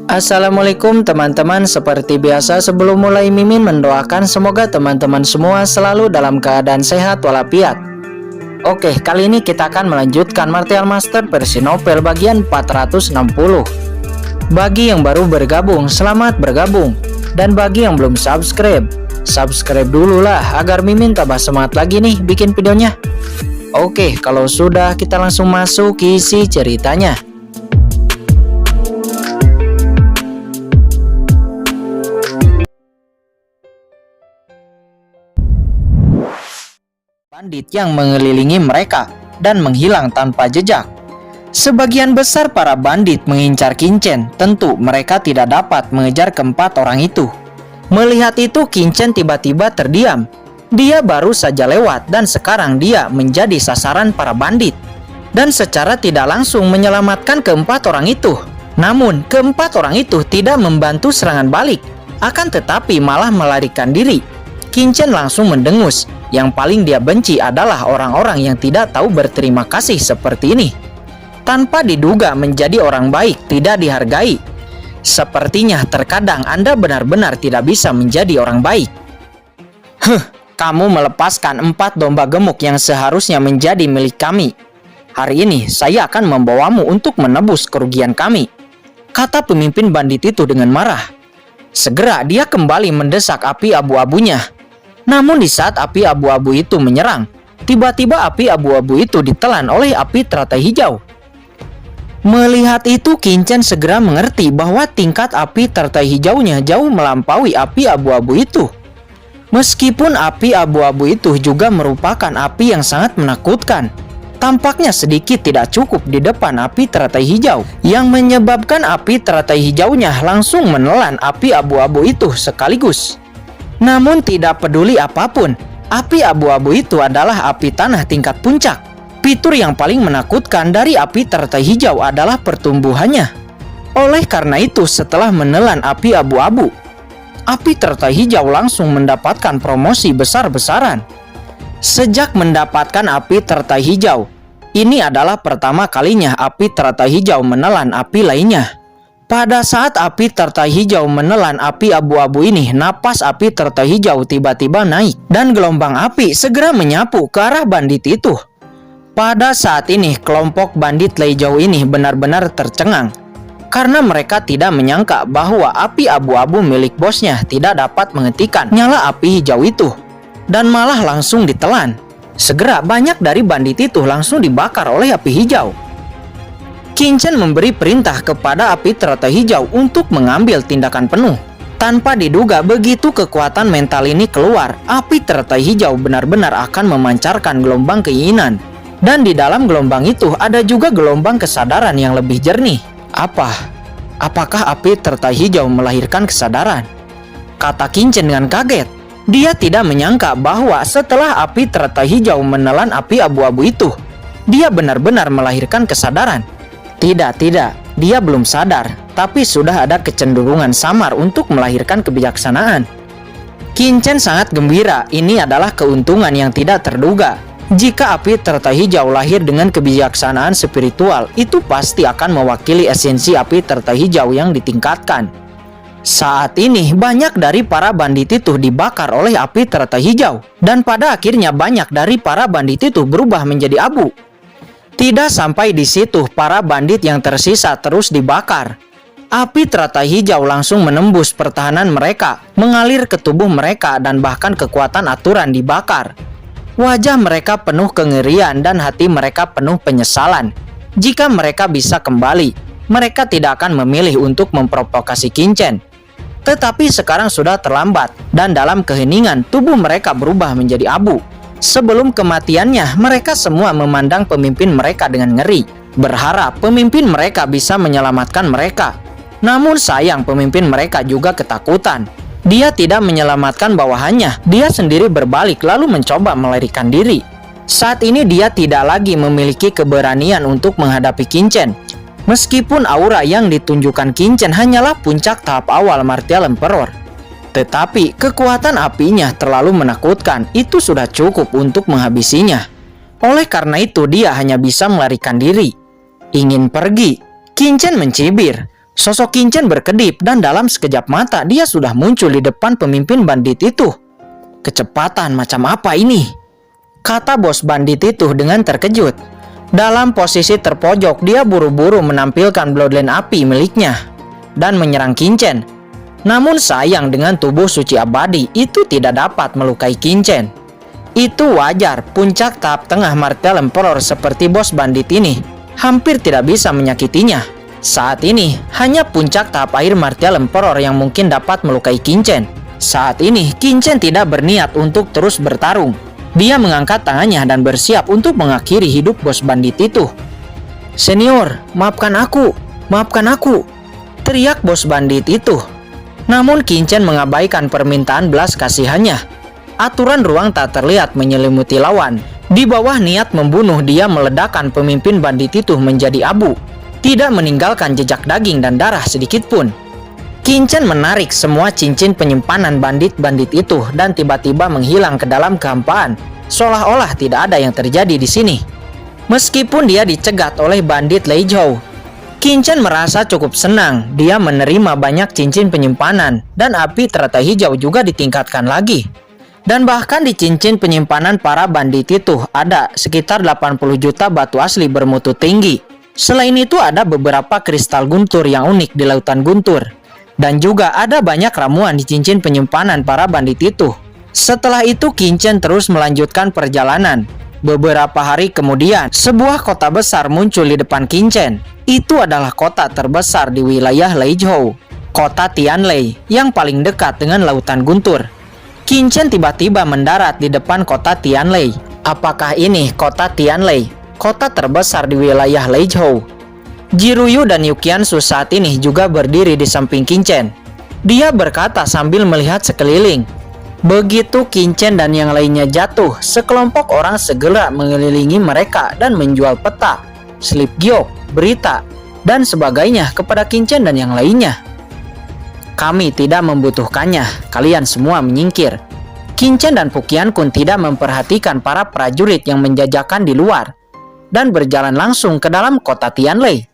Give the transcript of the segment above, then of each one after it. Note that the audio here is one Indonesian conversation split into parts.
Assalamualaikum teman-teman, seperti biasa sebelum mulai Mimin mendoakan semoga teman-teman semua selalu dalam keadaan sehat walafiat. Oke, kali ini kita akan melanjutkan Martial Master versi novel bagian 460. Bagi yang baru bergabung, selamat bergabung. Dan bagi yang belum subscribe, subscribe dulu lah agar Mimin tambah semangat lagi nih bikin videonya. Oke, kalau sudah kita langsung masuk ke isi ceritanya. Bandit yang mengelilingi mereka dan menghilang tanpa jejak. Sebagian besar para bandit mengincar Kincen, tentu mereka tidak dapat mengejar keempat orang itu. Melihat itu, Kincen tiba-tiba terdiam. Dia baru saja lewat dan sekarang dia menjadi sasaran para bandit. Dan secara tidak langsung menyelamatkan keempat orang itu. Namun, keempat orang itu tidak membantu serangan balik, akan tetapi malah melarikan diri. Kincen langsung mendengus. Yang paling dia benci adalah orang-orang yang tidak tahu berterima kasih seperti ini. Tanpa diduga menjadi orang baik, tidak dihargai. Sepertinya terkadang Anda benar-benar tidak bisa menjadi orang baik. Kamu melepaskan 4 domba gemuk yang seharusnya menjadi milik kami. Hari ini saya akan membawamu untuk menebus kerugian kami, kata pemimpin bandit itu dengan marah. Segera dia kembali mendesak api abu-abunya. Namun di saat api abu-abu itu menyerang, tiba-tiba api abu-abu itu ditelan oleh api teratai hijau. Melihat itu, Kincen segera mengerti bahwa tingkat api teratai hijaunya jauh melampaui api abu-abu itu. Meskipun api abu-abu itu juga merupakan api yang sangat menakutkan, tampaknya sedikit tidak cukup di depan api teratai hijau, yang menyebabkan api teratai hijaunya langsung menelan api abu-abu itu sekaligus. Namun tidak peduli apapun, api abu-abu itu adalah api tanah tingkat puncak. Fitur yang paling menakutkan dari api teratai hijau adalah pertumbuhannya. Oleh karena itu, setelah menelan api abu-abu, api teratai hijau langsung mendapatkan promosi besar-besaran. Sejak mendapatkan api teratai hijau, ini adalah pertama kalinya api teratai hijau menelan api lainnya. Pada saat api teratai hijau menelan api abu-abu ini, napas api teratai hijau tiba-tiba naik dan gelombang api segera menyapu ke arah bandit itu. Pada saat ini, kelompok bandit Leijou ini benar-benar tercengang karena mereka tidak menyangka bahwa api abu-abu milik bosnya tidak dapat menghentikan nyala api hijau itu dan malah langsung ditelan. Segera banyak dari bandit itu langsung dibakar oleh api hijau. Kincen memberi perintah kepada api teratai hijau untuk mengambil tindakan penuh. Tanpa diduga begitu kekuatan mental ini keluar, api teratai hijau benar-benar akan memancarkan gelombang keinginan. Dan di dalam gelombang itu ada juga gelombang kesadaran yang lebih jernih. Apakah api teratai hijau melahirkan kesadaran? Kata Kincen dengan kaget. Dia tidak menyangka bahwa setelah api teratai hijau menelan api abu-abu itu, dia benar-benar melahirkan kesadaran. Tidak, dia belum sadar, tapi sudah ada kecenderungan samar untuk melahirkan kebijaksanaan. Kincen sangat gembira, ini adalah keuntungan yang tidak terduga. Jika api teratai hijau lahir dengan kebijaksanaan spiritual, itu pasti akan mewakili esensi api teratai hijau yang ditingkatkan. Saat ini, banyak dari para bandit itu dibakar oleh api teratai hijau, dan pada akhirnya banyak dari para bandit itu berubah menjadi abu. Tidak sampai di situ, para bandit yang tersisa terus dibakar. Api teratai hijau langsung menembus pertahanan mereka, mengalir ke tubuh mereka dan bahkan kekuatan aturan dibakar. Wajah mereka penuh kengerian dan hati mereka penuh penyesalan. Jika mereka bisa kembali, mereka tidak akan memilih untuk memprovokasi Kincen. Tetapi sekarang sudah terlambat dan dalam keheningan tubuh mereka berubah menjadi abu. Sebelum kematiannya, mereka semua memandang pemimpin mereka dengan ngeri, berharap pemimpin mereka bisa menyelamatkan mereka. Namun sayang, pemimpin mereka juga ketakutan. Dia tidak menyelamatkan bawahannya, dia sendiri berbalik lalu mencoba melarikan diri. Saat ini dia tidak lagi memiliki keberanian untuk menghadapi Kincen. Meskipun aura yang ditunjukkan Kincen hanyalah puncak tahap awal Martial Emperor. Tetapi kekuatan apinya terlalu menakutkan, itu sudah cukup untuk menghabisinya. Oleh karena itu dia hanya bisa melarikan diri. Ingin pergi, Kincen mencibir. Sosok Qin berkedip dan dalam sekejap mata dia sudah muncul di depan pemimpin bandit itu. Kecepatan macam apa ini? Kata bos bandit itu dengan terkejut. Dalam posisi terpojok, dia buru-buru menampilkan bloodline api miliknya dan menyerang Qin. Namun sayang, dengan tubuh suci abadi itu tidak dapat melukai Qin. Itu wajar, puncak tahap tengah Martial Emperor seperti bos bandit ini hampir tidak bisa menyakitinya. Saat ini hanya puncak tahap akhir Martial Emperor yang mungkin dapat melukai Qin. Saat ini Qin tidak berniat untuk terus bertarung. Dia mengangkat tangannya dan bersiap untuk mengakhiri hidup bos bandit itu. "Senior, maafkan aku, maafkan aku," teriak bos bandit itu. Namun Qin mengabaikan permintaan belas kasihannya. Aturan ruang tak terlihat menyelimuti lawan. Di bawah niat membunuh, dia meledakkan pemimpin bandit itu menjadi abu, tidak meninggalkan jejak daging dan darah sedikit pun. Qin menarik semua cincin penyimpanan bandit-bandit itu dan tiba-tiba menghilang ke dalam kehampaan, seolah-olah tidak ada yang terjadi di sini. Meskipun dia dicegat oleh bandit Lei Zhou, Qin merasa cukup senang. Dia menerima banyak cincin penyimpanan dan api teratai hijau juga ditingkatkan lagi. Dan bahkan di cincin penyimpanan para bandit itu ada sekitar 80 juta batu asli bermutu tinggi. Selain itu ada beberapa kristal guntur yang unik di lautan guntur. Dan juga ada banyak ramuan di cincin penyimpanan para bandit itu. Setelah itu Qin terus melanjutkan perjalanan. Beberapa hari kemudian, sebuah kota besar muncul di depan Qin. Itu adalah kota terbesar di wilayah Lei Zhou, kota Tianlei yang paling dekat dengan lautan guntur. Qin tiba-tiba mendarat di depan kota Tianlei. Apakah ini kota Tianlei, kota terbesar di wilayah Lei Zhou? Jiruyu dan Yukiansu saat ini juga berdiri di samping Qin. Dia berkata sambil melihat sekeliling. Begitu Qin dan yang lainnya jatuh, sekelompok orang segera mengelilingi mereka dan menjual peta, slip giok, berita, dan sebagainya kepada Qin dan yang lainnya. "Kami tidak membutuhkannya, kalian semua menyingkir." Qin dan Fuqian Kun tidak memperhatikan para prajurit yang menjajakan di luar dan berjalan langsung ke dalam kota Tianlei.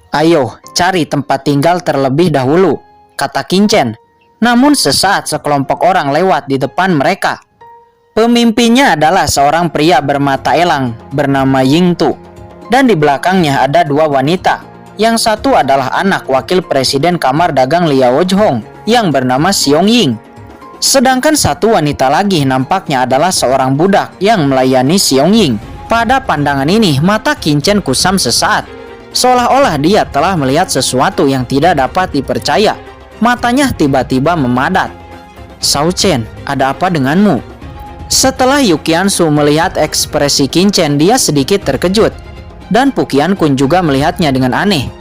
"Ayo, cari tempat tinggal terlebih dahulu," kata Qin. Namun sesaat sekelompok orang lewat di depan mereka. Pemimpinnya adalah seorang pria bermata elang bernama Yingtu. Dan di belakangnya ada dua wanita. Yang satu adalah anak wakil presiden kamar dagang Liao Zhong yang bernama Xiong Ying. Sedangkan satu wanita lagi nampaknya adalah seorang budak yang melayani Xiong Ying. Pada pandangan ini, mata Qin kusam sesaat. Seolah-olah dia telah melihat sesuatu yang tidak dapat dipercaya. Matanya tiba-tiba memadat. "Shao Chen, ada apa denganmu?" Setelah Yukiansu melihat ekspresi Qin, dia sedikit terkejut. Dan Fuqian Kun juga melihatnya dengan aneh,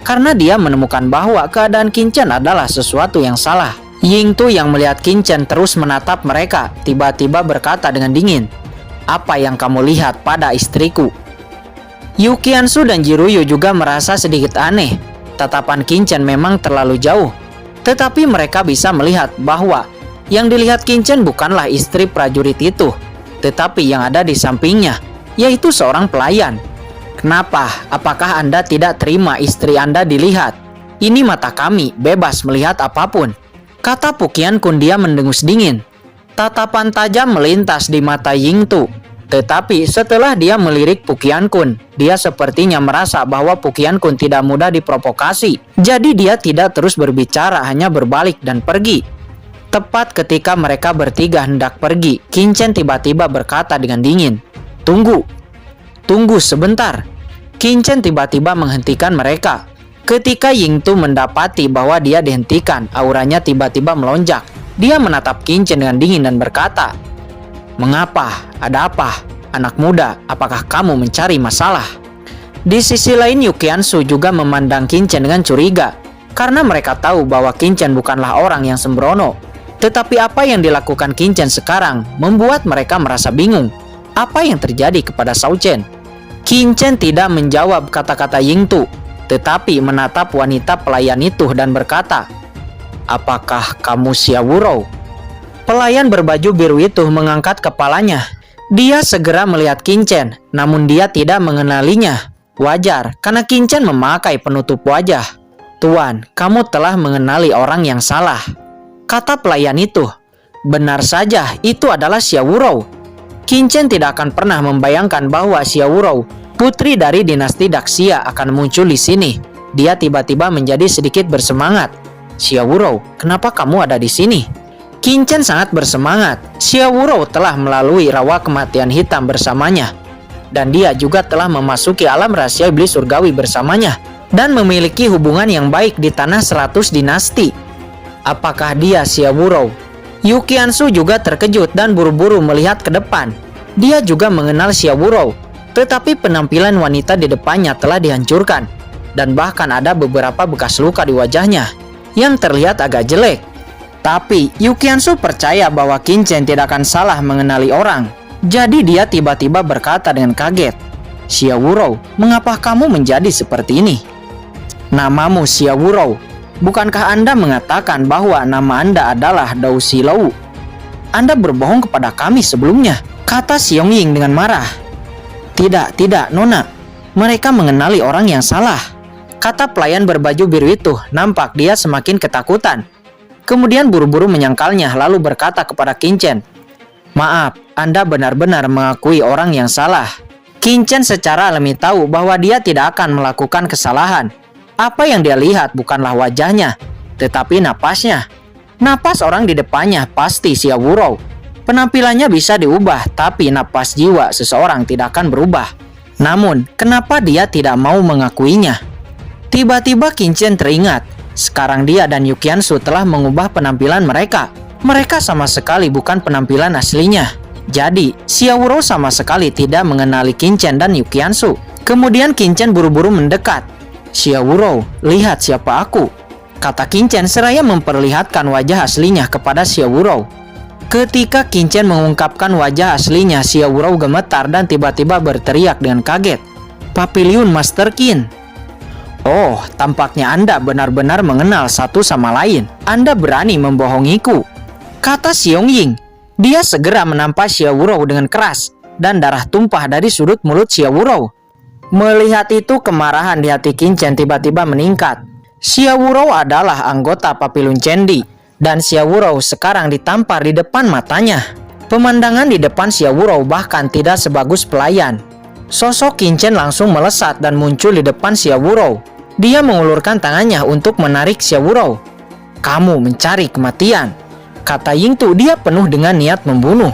karena dia menemukan bahwa keadaan Qin adalah sesuatu yang salah. Yingtu yang melihat Qin terus menatap mereka, tiba-tiba berkata dengan dingin, "Apa yang kamu lihat pada istriku?" Yukiansu dan Jiruyu juga merasa sedikit aneh. Tatapan Qin memang terlalu jauh. Tetapi mereka bisa melihat bahwa yang dilihat Qin bukanlah istri prajurit itu, tetapi yang ada di sampingnya, yaitu seorang pelayan. "Kenapa? Apakah Anda tidak terima istri Anda dilihat? Ini mata kami, bebas melihat apapun," kata Fuqian Kun. Dia mendengus dingin. Tatapan tajam melintas di mata Yingtu. Tetapi setelah dia melirik Fuqian Kun, dia sepertinya merasa bahwa Fuqian Kun tidak mudah diprovokasi. Jadi dia tidak terus berbicara, hanya berbalik dan pergi. Tepat ketika mereka bertiga hendak pergi, Qin tiba-tiba berkata dengan dingin, "Tunggu, tunggu sebentar." Qin tiba-tiba menghentikan mereka. Ketika Yingtu mendapati bahwa dia dihentikan, auranya tiba-tiba melonjak. Dia menatap Qin dengan dingin dan berkata, "Mengapa? Ada apa? Anak muda, apakah kamu mencari masalah?" Di sisi lain, Yukiansu juga memandang Qin dengan curiga, karena mereka tahu bahwa Qin bukanlah orang yang sembrono. Tetapi apa yang dilakukan Qin sekarang membuat mereka merasa bingung. Apa yang terjadi kepada Shao Chen? Qin tidak menjawab kata-kata Yingtu, tetapi menatap wanita pelayan itu dan berkata, "Apakah kamu Xia Wurou?" Pelayan berbaju biru itu mengangkat kepalanya. Dia segera melihat Qin, namun dia tidak mengenalinya. Wajar, karena Qin memakai penutup wajah. "Tuan, kamu telah mengenali orang yang salah," kata pelayan itu. Benar saja, itu adalah Xiao Wurou. Qin Chen tidak akan pernah membayangkan bahwa Xiao Wurou, putri dari dinasti Daxia, akan muncul di sini. Dia tiba-tiba menjadi sedikit bersemangat. "Xiao Wurou, kenapa kamu ada di sini?" Qin Chen sangat bersemangat. Xiao Wurou telah melalui rawa kematian hitam bersamanya, dan dia juga telah memasuki alam rahasia iblis surgawi bersamanya, dan memiliki hubungan yang baik di tanah 100 dinasti. Apakah dia Xiao Wurou? Yu Qiansu juga terkejut dan buru-buru melihat ke depan. Dia juga mengenal Xiao Wurou, tetapi penampilan wanita di depannya telah dihancurkan, dan bahkan ada beberapa bekas luka di wajahnya yang terlihat agak jelek. Tapi Yu Qiansu percaya bahwa Qin Chen tidak akan salah mengenali orang. Jadi dia tiba-tiba berkata dengan kaget, "Xiao Wurou, mengapa kamu menjadi seperti ini?" "Namamu Xiao Wurou. Bukankah Anda mengatakan bahwa nama Anda adalah Dou Silou? Anda berbohong kepada kami sebelumnya," kata Xiong Ying dengan marah. Tidak, Nona. Mereka mengenali orang yang salah," kata pelayan berbaju biru itu. Nampak dia semakin ketakutan. Kemudian buru-buru menyangkalnya lalu berkata kepada Qin Chen, "Maaf, Anda benar-benar mengakui orang yang salah." Qin Chen secara alami tahu bahwa dia tidak akan melakukan kesalahan. Apa yang dia lihat bukanlah wajahnya, tetapi napasnya. Napas orang di depannya pasti Xiao Wurou. Penampilannya bisa diubah, tapi napas jiwa seseorang tidak akan berubah. Namun, kenapa dia tidak mau mengakuinya? Tiba-tiba Qin Chen teringat, sekarang dia dan Yu Qiansu telah mengubah penampilan mereka. Mereka sama sekali bukan penampilan aslinya. Jadi, Xiao Wurou sama sekali tidak mengenali Qin Chen dan Yu Qiansu. Kemudian Qin Chen buru-buru mendekat. "Xiao Wurou, lihat siapa aku," kata Qin Chen seraya memperlihatkan wajah aslinya kepada Xiao Wurou. Ketika Qin Chen mengungkapkan wajah aslinya, Xiao Wurou gemetar dan tiba-tiba berteriak dengan kaget, "Papiliun Master Qin. Oh, tampaknya Anda benar-benar mengenal satu sama lain. Anda berani membohongiku," kata Xiong Ying. Dia segera menampas Xiao Wurou dengan keras, dan darah tumpah dari sudut mulut Xiao Wurou. Melihat itu, kemarahan di hati Qin Chen tiba-tiba meningkat. Xiao Wurou adalah anggota Papilun Cendi, dan Xiao Wurou sekarang ditampar di depan matanya. Pemandangan di depan Xiao Wurou bahkan tidak sebagus pelayan. Sosok Qin Chen langsung melesat dan muncul di depan Xiao Wurou. Dia mengulurkan tangannya untuk menarik Xiao Wurou. "Kamu mencari kematian," kata Ying Tu. Dia penuh dengan niat membunuh.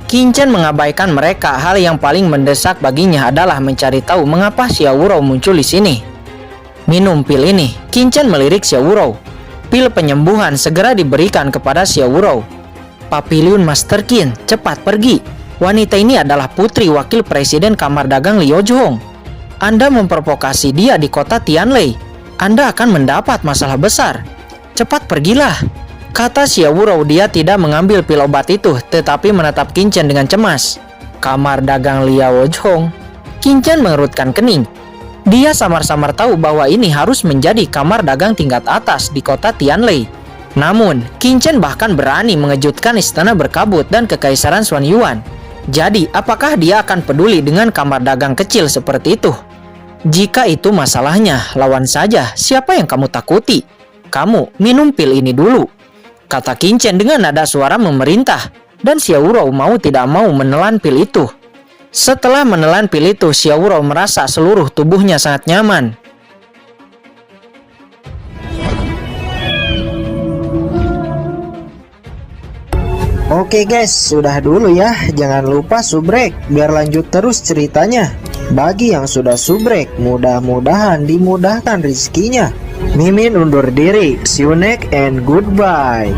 Qin Chen mengabaikan mereka. Hal yang paling mendesak baginya adalah mencari tahu mengapa Xiao Wurou muncul di sini. "Minum pil ini," Qin Chen melirik Xiao Wurou. Pil penyembuhan segera diberikan kepada Xiao Wurou. "Papiliun Master Qin, cepat pergi. Wanita ini adalah putri wakil presiden kamar dagang Liu Zhong. Anda memprovokasi dia di kota Tianlei. Anda akan mendapat masalah besar. Cepat pergilah," kata Xiao Wurou. Dia tidak mengambil pil obat itu, tetapi menatap Qin Chen dengan cemas. "Kamar dagang Liu Zhong?" Qin Chen mengerutkan kening. Dia samar-samar tahu bahwa ini harus menjadi kamar dagang tingkat atas di kota Tianlei. Namun, Qin Chen bahkan berani mengejutkan istana berkabut dan kekaisaran Xuan Yuan. Jadi, apakah dia akan peduli dengan kamar dagang kecil seperti itu? Jika itu masalahnya, lawan saja. Siapa yang kamu takuti? "Kamu minum pil ini dulu," kata Qin Chen dengan nada suara memerintah. Dan Xiao Wurou mau tidak mau menelan pil itu. Setelah menelan pil itu, Xiao Wurou merasa seluruh tubuhnya sangat nyaman. Oke guys, sudah dulu ya. Jangan lupa subrek biar lanjut terus ceritanya. Bagi yang sudah subrek, mudah-mudahan dimudahkan rezekinya. Mimin undur diri. See you next and goodbye.